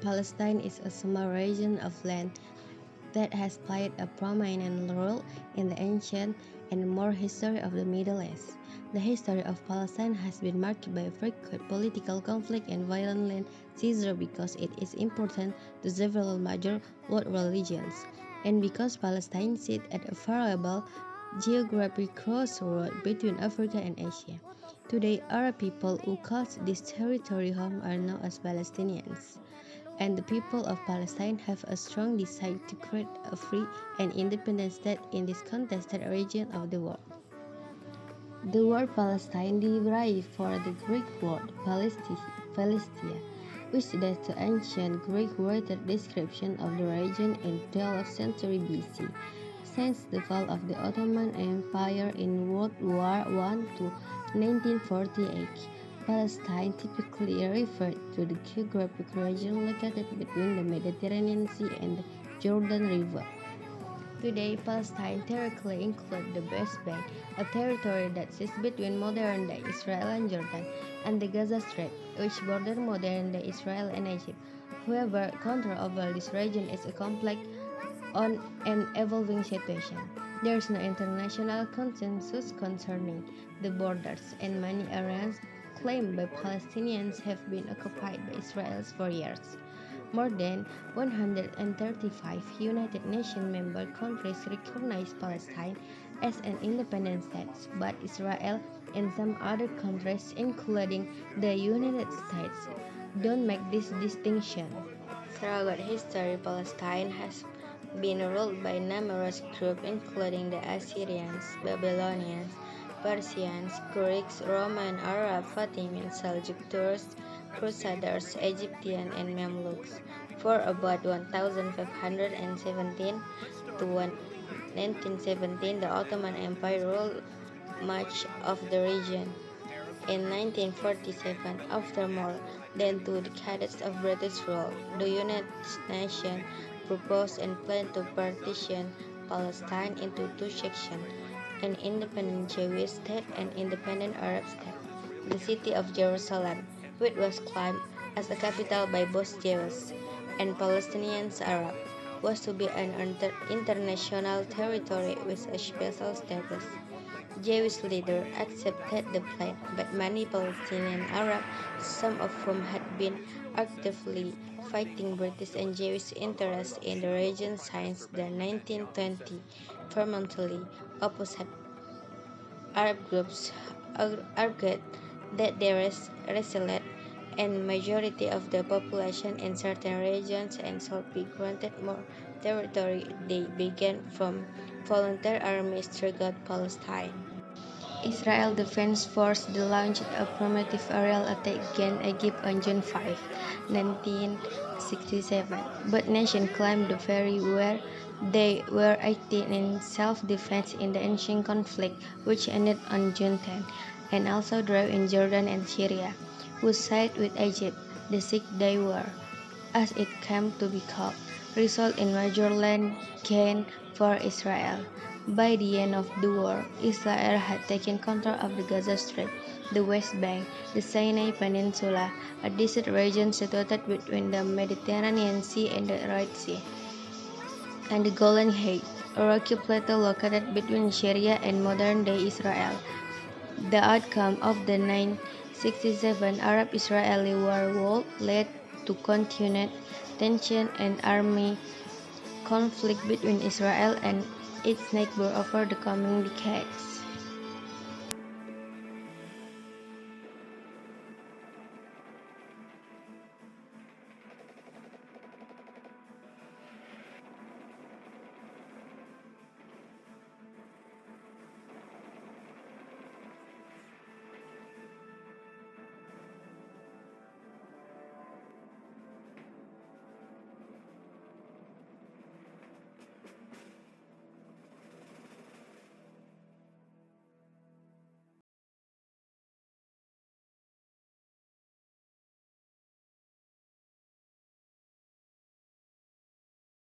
Palestine is a small region of land that has played a prominent role in the ancient and more history of the Middle East. The history of Palestine has been marked by frequent political conflict and violent land seizure because it is important to several major world religions, and because Palestine sits at a variable geographic crossroad between Africa and Asia. Today, Arab people who call this territory home are known as Palestinians, and the people of Palestine have a strong desire to create a free and independent state in this contested region of the world. The word Palestine derived from the Greek word Palestia, which dates to ancient Greek written description of the region in 12th century BC. Since the fall of the Ottoman Empire in World War I to 1948, Palestine typically referred to the geographic region located between the Mediterranean Sea and the Jordan River. Today, Palestine territory includes the West Bank, a territory that sits between modern-day Israel and Jordan, and the Gaza Strip, which borders modern-day Israel and Egypt. However, control over this region is a complex on an evolving situation. There is no international consensus concerning the borders, and many areas claimed by Palestinians have been occupied by Israel for years. More than 135 United Nations member countries recognize Palestine as an independent state, but Israel and some other countries, including the United States, don't make this distinction. Throughout history, Palestine has been ruled by numerous groups including the Assyrians, Babylonians, Persians, Greeks, Roman, Arab, Fatimid, Seljuk Turks, Crusaders, Egyptian, and Mamluks. For about 1517 to 1917, the Ottoman Empire ruled much of the region. In 1947, after more than 2 decades of British rule, the United Nations proposed and planned to partition Palestine into two sections, an independent Jewish state and independent Arab state. The city of Jerusalem, which was claimed as a capital by both Jews and Palestinian Arabs, was to be an international territory with a special status. Jewish leaders accepted the plan, but many Palestinian Arabs, some of whom had been actively fighting British and Jewish interests in the region since the 1920s, vehemently opposed. Arab groups argued that the resilient and majority of the population in certain regions and should be granted more territory. They began from volunteer armies throughout Palestine. Israel Defense Force launched a primitive aerial attack against Egypt on June 5, 1967. Both nations claimed the very where they were acting in self-defense in the ancient conflict, which ended on June 10, and also drove in Jordan and Syria, who sided with Egypt. The Six-Day War, as it came to be called, resulted in major land gain for Israel. By the end of the war, Israel had taken control of the Gaza Strip, the West Bank, the Sinai Peninsula, a desert region situated between the Mediterranean Sea and the Red Sea, and the Golan Heights, a rocky plateau located between Syria and modern-day Israel. The outcome of the 1967 Arab-Israeli war led to continued tension and army conflict between Israel and its neighbors over the coming decades.